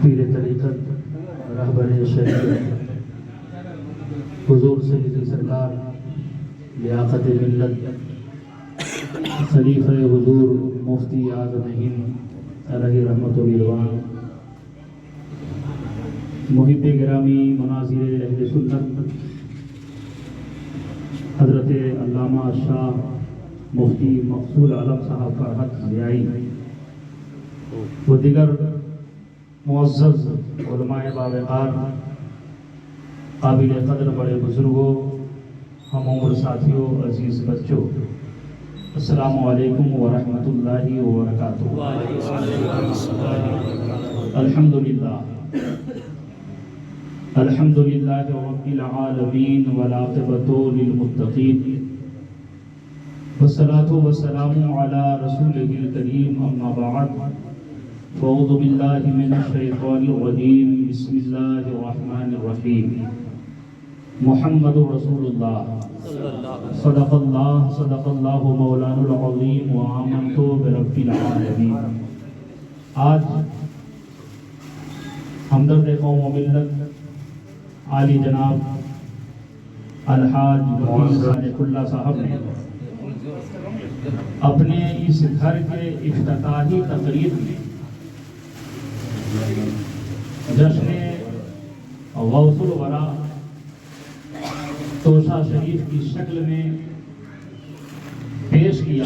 پیر طریقت رہبر شریعت حضور سیدی سرکار لیاقت ملت خلیفہ حضور مفتی اعظم ہند علیہ رحمت و رضوان، محب گرامی مناظر اہل سنت حضرت علامہ شاہ مفتی مقصود عالم صاحب فرحت ضیائی و دیگر معزز علماء باوقار، قابل قدر بڑے بزرگوں، ہم عمر ساتھیوں، عزیز بچوں، السلام علیکم ورحمۃ اللہ وبرکاتہ۔ الحمدللہ الحمدللہ رب العالمین والعاقبۃ للمتقین والصلاة والسلام علی رسولہ الکریم، اما بعد فاعوذ باللہ من الشیطان الرجیم، بسم اللہ الرحمن الرحیم۔ محمد رسول اللہ، صدق اللہ مولانا العظیم، وآمنت برب العالمین۔ آج ہمدرد قوم و ملت عالی جناب الحاج محمد صادق اللہ صاحب نے اپنے اس گھر کے افتتاحی تقریب میں جشن غوث الورا توشہ شریف کی شکل میں پیش کیا،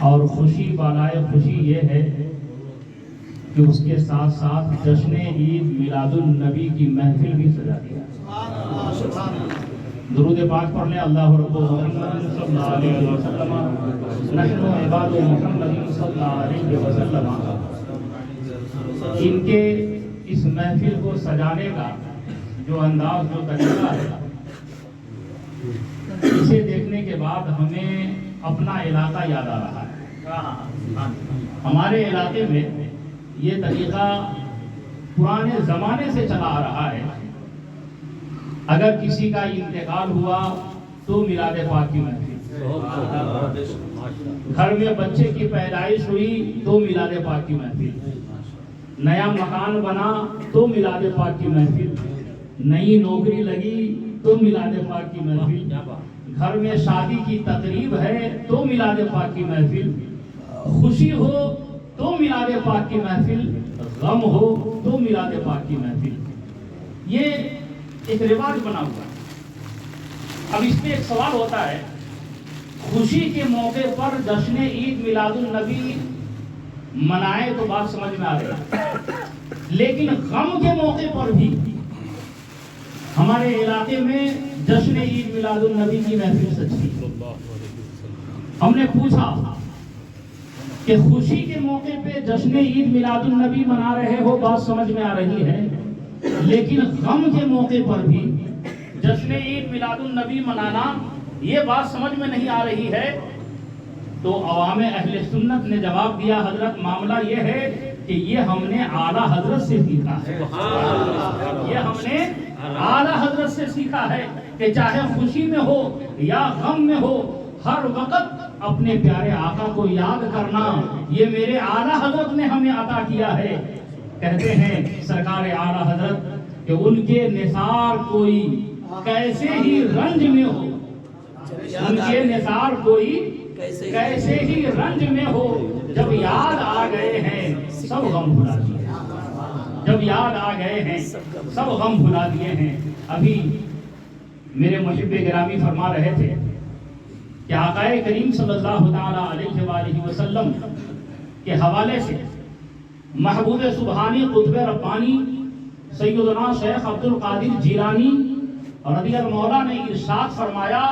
اور خوشی بالائے خوشی یہ ہے کہ اس کے ساتھ ساتھ جشن عید میلاد النبی کی محفل بھی سجا دیا۔ درود پاک پڑھ لیں، اللہ رب محمد صلی اللہ علیہ وسلم، نحن عباد محمد صلی اللہ علیہ وسلم۔ ان کے اس محفل کو سجانے کا جو انداز، جو طریقہ ہے، اسے دیکھنے کے بعد ہمیں اپنا علاقہ یاد آ رہا ہے۔ ہمارے علاقے میں یہ طریقہ پرانے زمانے سے چلا آ رہا ہے۔ اگر کسی کا انتقال ہوا تو میلاد پاک کی محفل، گھر میں بچے کی پیدائش ہوئی تو میلاد پاک کی محفل، نیا مکان بنا تو میلاد پاک کی محفل، نئی نوکری لگی تو میلاد پاک کی محفل، گھر میں شادی کی تقریب ہے تو میلاد پاک کی محفل، خوشی ہو تو میلاد پاک کی محفل، غم ہو تو میلاد پاک کی محفل۔ یہ ایک رواج بنا ہوا ہے۔ اب اس میں ایک سوال ہوتا ہے، خوشی کے موقع پر جشن عید میلاد النبی منائے تو بات سمجھ میں آ رہی ہے، لیکن غم کے موقع پر بھی ہمارے علاقے میں جشن عید میلاد النبی کی محفل سجی۔ ہم نے پوچھا کہ خوشی کے موقع پہ جشن عید میلاد النبی منا رہے ہو، بات سمجھ میں آ رہی ہے، لیکن غم کے موقع پر بھی جشن عید میلاد النبی منانا، یہ بات سمجھ میں نہیں آ رہی ہے۔ تو عوام اہل سنت نے جواب دیا، حضرت معاملہ یہ ہے کہ یہ ہم نے اعلیٰ حضرت سے سیکھا ہے، یہ ہم نے اعلیٰ حضرت سے سیکھا ہے کہ چاہے خوشی میں ہو یا غم میں ہو، ہر وقت اپنے پیارے آقا کو یاد کرنا، یہ میرے اعلیٰ حضرت نے ہمیں عطا کیا ہے۔ کہتے ہیں سرکار اعلیٰ حضرت کہ ان کے نثار کوئی کیسے ہی رنج میں ہو، ان کے نثار کوئی کیسے ہی رنج میں ہو، جب یاد آ گئے ہیں سب غم بھلا دیے، جب یاد آ گئے ہیں سب غم بھلا دیے ہیں۔ ابھی میرے محب گرامی فرما رہے تھے کہ آقا کریم صلی اللہ تعالی علیہ وآلہ وسلم کے حوالے سے محبوب سبحانی قطب ربانی سیدنا شیخ عبد القادر جیلانی رضی اللہ مولا نے ارشاد فرمایا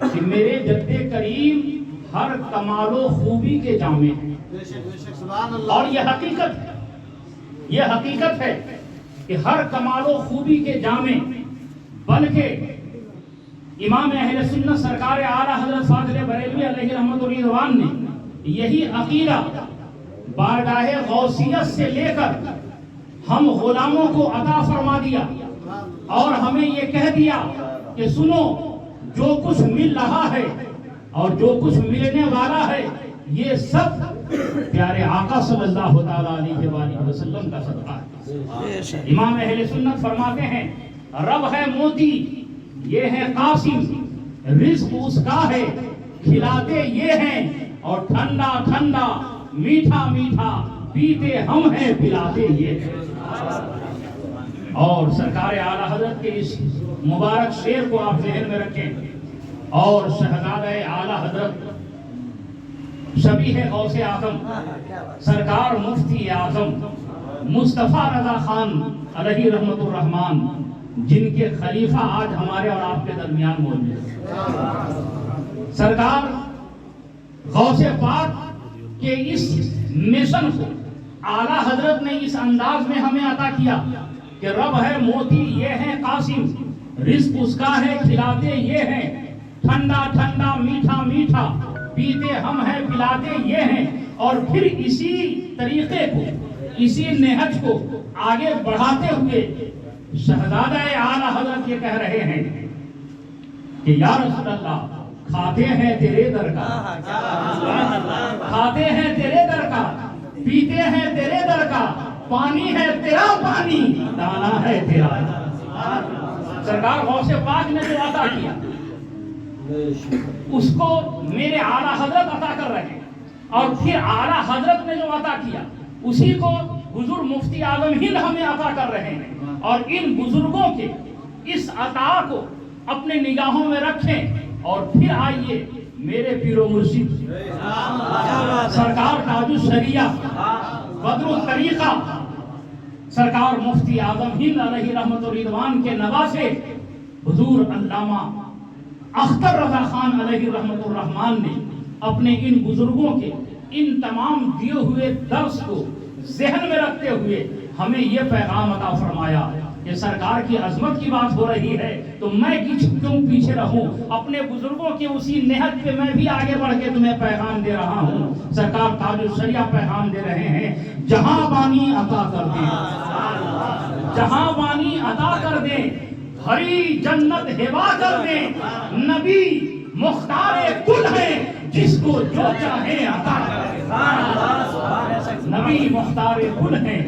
کہ میرے جد کریم ہر کمال و خوبی کے جامع ہیں، اور یہ حقیقت ہے کہ ہر کمال و خوبی کے جامع، بلکہ امام اہل سنت سرکار اعلیٰ حضرت فاضل بریلوی علیہ رحمت الرضوان نے یہی عقیدہ بارگاہ غوثیت سے لے کر ہم غلاموں کو عطا فرما دیا، اور ہمیں یہ کہہ دیا کہ سنو، جو کچھ مل رہا ہے اور جو کچھ ملنے والا ہے یہ سب پیارے آقا صلی اللہ تعالیٰ علیہ وآلہ وسلم کا صدقہ ہے۔ امام اہل سنت فرماتے ہیں رب ہے موتی، یہ ہے قاسم، رزق اس کا ہے، کھلاتے یہ ہیں، اور ٹھنڈا ٹھنڈا میٹھا میٹھا پیتے ہم ہیں، پلاتے یہ ہیں۔ اور سرکار اعلیٰ حضرت کے اس مبارک شعر کو آپ ذہن میں رکھیں، اور شہزادہ اعلیٰ حضرت شبیہ غوث اعظم سرکار مفتی اعظم مصطفیٰ رضا خان علیہ رحمت الرحمان، جن کے خلیفہ آج ہمارے اور آپ کے درمیان موجود ہیں، سرکار غوث پاک کے اس مشن کو اعلیٰ حضرت نے اس انداز میں ہمیں عطا کیا کہ رب ہے موتی، یہ ہے قاسم، رزق اس کا ہے، کھلاتے یہ ہیں، ٹھنڈا ٹھنڈا میٹھا میٹھا پیتے ہم ہیں، پلاتے یہ ہیں۔ اور پھر اسی طریقے کو، اسی نہج کو آگے بڑھاتے ہوئے شہزادہ اعلیٰ حضرت یہ کہہ رہے ہیں کہ یا رسول اللہ کھاتے ہیں تیرے در کا، کھاتے ہیں تیرے در کا، پیتے ہیں تیرے در کا، پانی ہے تیرا پانی، دانا ہے تیرا۔ سرکار غوث پاک نے جو عطا کیا اس کو میرے اعلیٰ حضرت عطا کر رہے ہیں، اور پھر اعلیٰ حضرت نے جو عطا کیا اسی کو حضور مفتی اعظم ہند ہمیں عطا کر رہے ہیں۔ اور ان بزرگوں کے اس عطا کو اپنے نگاہوں میں رکھیں، اور پھر آئیے میرے پیر و مرشد سرکار تاج الشریعہ بدر الطریقہ سرکار مفتی اعظم ہند علیہ رحمت الرضوان کے نواسے حضور علامہ اختر رضا خان علیہ رحمت الرحمان نے اپنے ان بزرگوں کے ان تمام دیے ہوئے درس کو ذہن میں رکھتے ہوئے ہمیں یہ پیغام عطا فرمایا کہ سرکار کی عظمت کی بات ہو رہی ہے تو میں کیوں پیچھے رہوں، اپنے بزرگوں کے اسی نہج پہ میں بھی آگے بڑھ کے تمہیں پیغام دے رہا ہوں۔ سرکار تاج الشریعہ پیغام دے رہے ہیں، جہاں بانی عطا کر دیں، جہاں بانی عطا کر دیں، ہری جنت ہبا کر دیں، نبی مختار کل ہے جس کو جو چاہے عطا کر دیں، نبی مختار کل ہے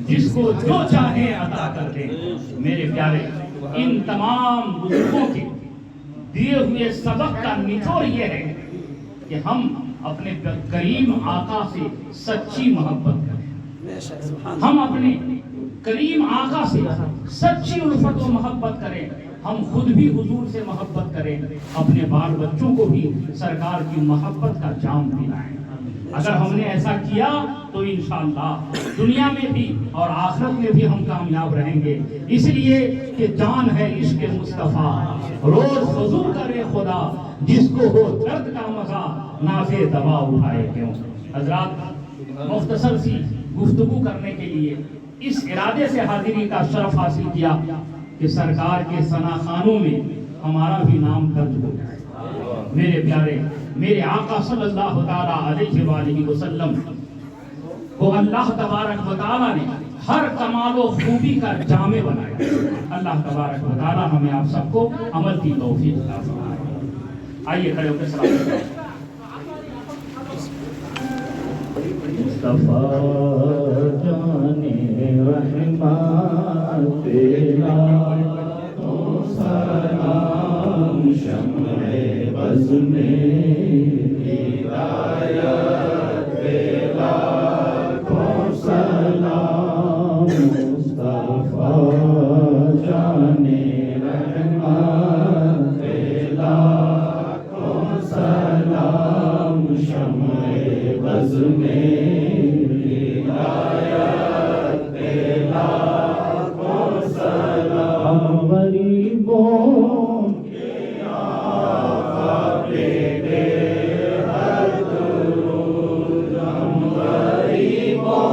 جس کو جو چاہے عطا کر دیں۔ میرے پیارے، ان تمام بزرگوں کے دیے ہوئے سبق کا نچوڑ یہ ہے کہ ہم اپنے کریم آقا سے سچی محبت کریں، ہم اپنے کریم آقا سے سچی الفت و محبت کریں، ہم خود بھی حضور سے محبت کریں، اپنے بال بچوں کو بھی سرکار کی محبت کا جام پلائیں۔ اگر ہم نے ایسا کیا تو انشاءاللہ دنیا میں بھی اور آخرت میں بھی ہم کامیاب رہیں گے، اس لیے کہ جان ہے عشق مصطفیٰ، روز وضو کرے خدا، جس کو ہو درد کا مزہ نازے دوا اٹھائے کیوں۔ حضرات، مختصر سی گفتگو کرنے کے لیے اس ارادے سے حاضری کا شرف حاصل کیا کہ سرکار کے ثنا خانوں میں ہمارا بھی نام درج ہو جائے۔ میرے پیارے، میرے آقا صلی اللہ تعالیٰ علیہ وآلہ وسلم کو اللہ تبارک و تعالیٰ نے ہر کمال و خوبی کا جامع بنایا۔ اللہ تبارک و تعالیٰ ہمیں آپ سب کو عمل کی توفیق عطا فرمائے۔ آئیے کھڑے ہو کے سلام کریں۔ مصطفیٰ جانے رحمت تیرا تو سلام، شمع بز میں ہدایت تیرا تو سلام، مصطفیٰ جانے رحمت تیرا تو سلام، شمع بز میں ہدایت تیرا تو سلام، غریبوں کے آقا پہ دے ہر درود، ہم غریبوں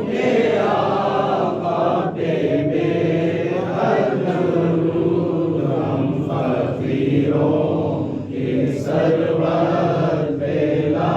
کے آقا پہ دے ہر درود، ہم فقیروں کے سرور پہ لا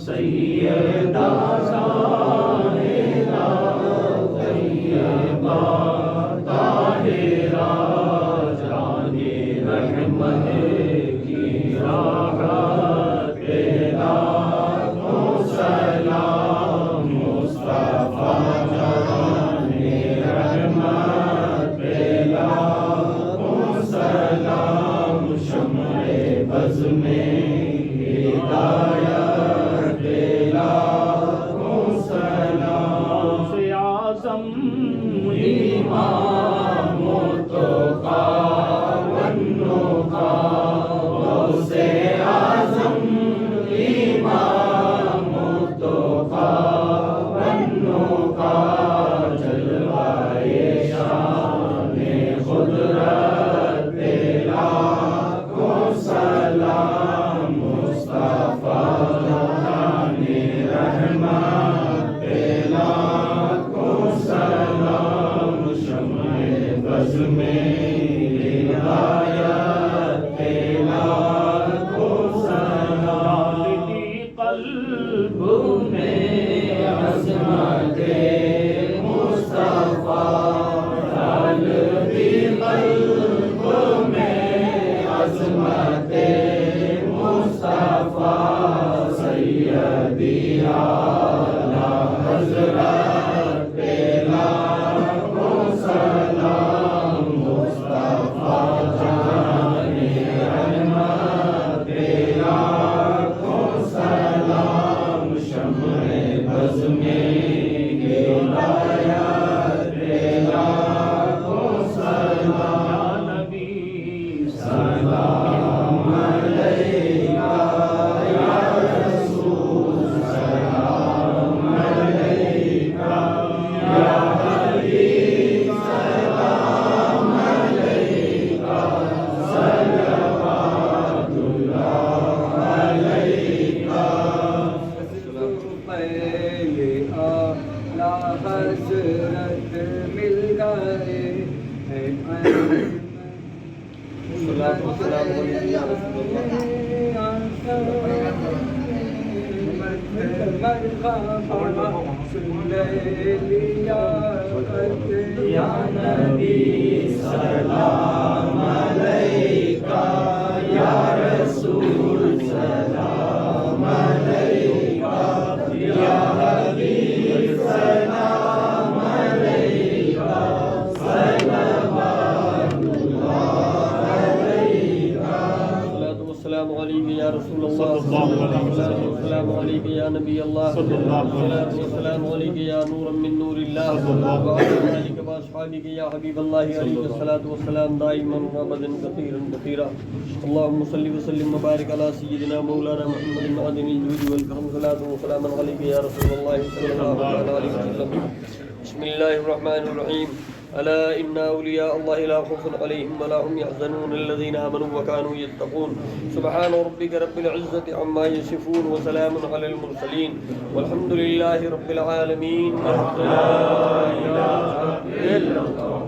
سیدہ زاہدہ طیبہ طاہرہ جان رحمت کی راحت پہ لاکھوں سلام مصطفیٰ جان رحمت پہ لاکھوں سلام شمع بز میں ہدایت پہ لاکھوں سلام سے اعظم امام متقی والنقی غوث اعظم امام متقی والنقی جلوۂ شان قدرت پہ لاکھوں سلام مصطفیٰ جان رحمت پہ لاکھوں سلام شمع بز میں ہدایت پہ لاکھوں سلام ڈالتی قلب میں عظمت مصطفیٰ ڈالتی قلب میں عظمت مصطفیٰ سیدی اعلیٰ حضرت پہ لاکھوں سلام مصطفیٰ جان رحمت پہ لاکھوں سلام شمع بز میں ہدایت پہ لاکھوں سلام یا نبی سلام علیکہ یا رسول سلام علیکہ یا حبیب سلام علیکہ صلوات اللہ علیکہ پہلے اعلیٰ حضرت مل گئے یا نبی سلام علیکہ یا رسول سلام علیکہ یا حبیب سلام علیکہ صلوات اللہ علیکہ السلام علیکم یا رسول اللہ السلام علیکم یا نبی اللہ السلام علیکم یا نور من نور اللہ وعلى آلک و اصحابک یا حبیب اللہ علیہ الصلوۃ والسلام دائما ابدا کثیرا کثیرا اللهم صل وسلم وبارك على سيدنا مولانا محمد معدن الجود والكرم صلاة وسلاما عليك يا رسول الله صلى الله عليه وسلم بسم الله الرحمن الرحيم ألا إن أولياء الله لا خوف عليهم ولا هم يحزنون الذين آمنوا وكانوا يتقون سبحان ربك رب العزة عما يصفون وسلام على المرسلين والحمد لله رب العالمين لا إله إلا الله.